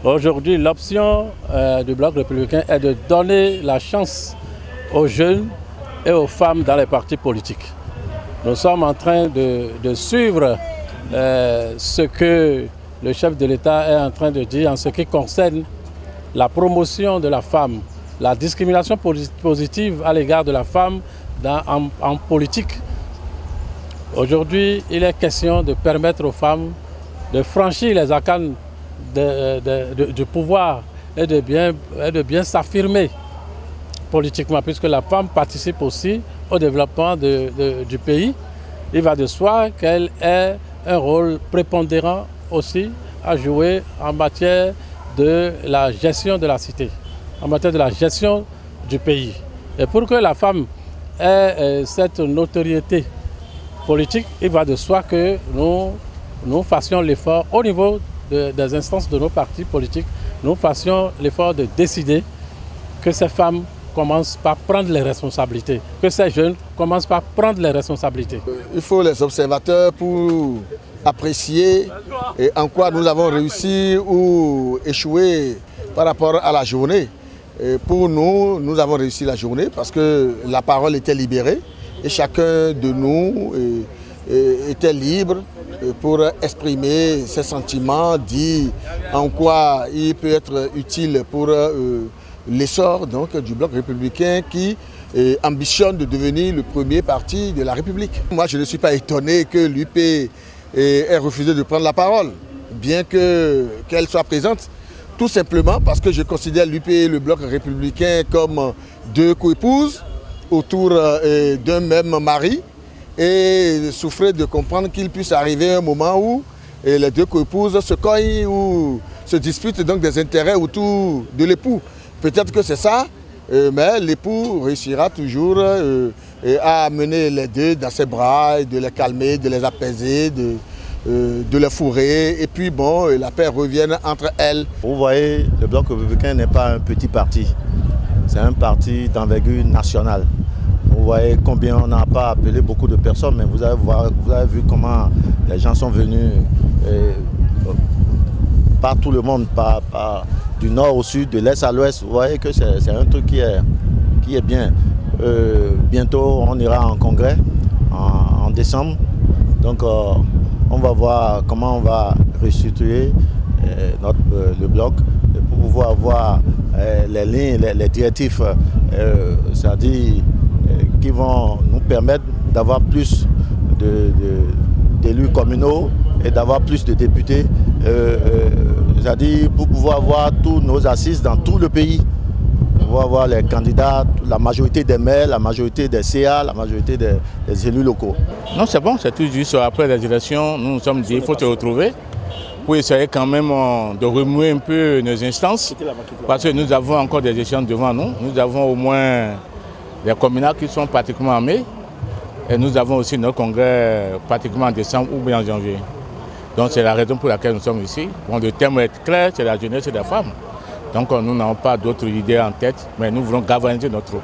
Aujourd'hui, l'option du Bloc républicain est de donner la chance aux jeunes et aux femmes dans les partis politiques. Nous sommes en train de suivre ce que le chef de l'État est en train de dire en ce qui concerne la promotion de la femme, la discrimination positive à l'égard de la femme en politique. Aujourd'hui, il est question de permettre aux femmes de franchir les arcanes du pouvoir et de bien s'affirmer politiquement, puisque la femme participe aussi au développement du pays. Il va de soi qu'elle ait un rôle prépondérant aussi à jouer en matière de la gestion de la cité, en matière de la gestion du pays. Et pour que la femme ait cette notoriété politique, il va de soi que nous fassions l'effort au niveau des instances de nos partis politiques, nous fassions l'effort de décider que ces femmes commencent par prendre les responsabilités, que ces jeunes commencent par prendre les responsabilités. Il faut les observateurs pour apprécier en quoi nous avons réussi ou échoué par rapport à la journée. Et pour nous, nous avons réussi la journée parce que la parole était libérée et chacun de nous était libre pour exprimer ses sentiments, dire en quoi il peut être utile pour l'essor du Bloc républicain qui ambitionne de devenir le premier parti de la République. Moi, je ne suis pas étonné que l'UP ait refusé de prendre la parole, bien qu'elle soit présente, tout simplement parce que je considère l'UP et le Bloc républicain comme deux coépouses autour d'un même mari et souffrir de comprendre qu'il puisse arriver un moment où les deux coépouses se cognent ou se disputent donc des intérêts autour de l'époux. Peut-être que c'est ça, mais l'époux réussira toujours à amener les deux dans ses bras, et de les calmer, de les apaiser, de les fourrer, et puis bon, la paix revienne entre elles. Vous voyez, le Bloc républicain n'est pas un petit parti, c'est un parti d'envergure nationale. Vous voyez combien on n'a pas appelé beaucoup de personnes, mais vous avez vu comment les gens sont venus par tout le monde, du nord au sud, de l'est à l'ouest. Vous voyez que c'est un truc qui est bien. Bientôt, on ira en congrès en décembre. Donc, on va voir comment on va restituer le bloc pour pouvoir avoir les lignes, les directives, c'est-à-dire qui vont nous permettre d'avoir plus d'élus communaux et d'avoir plus de députés, c'est-à-dire pour pouvoir avoir tous nos assises dans tout le pays, pour pouvoir avoir les candidats, la majorité des maires, la majorité des CA, la majorité des élus locaux. Non, c'est bon, c'est tout juste après les élections, nous nous sommes dit qu'il faut se retrouver pour essayer quand même de remuer un peu nos instances, parce que nous avons encore des échéances devant nous. Nous avons au moins les communales qui sont pratiquement en mai, et nous avons aussi notre congrès pratiquement en décembre ou bien en janvier. Donc c'est la raison pour laquelle nous sommes ici. Bon, le thème est clair, c'est la jeunesse et la femme. Donc nous n'avons pas d'autres idées en tête, mais nous voulons galvaniser notre troupe.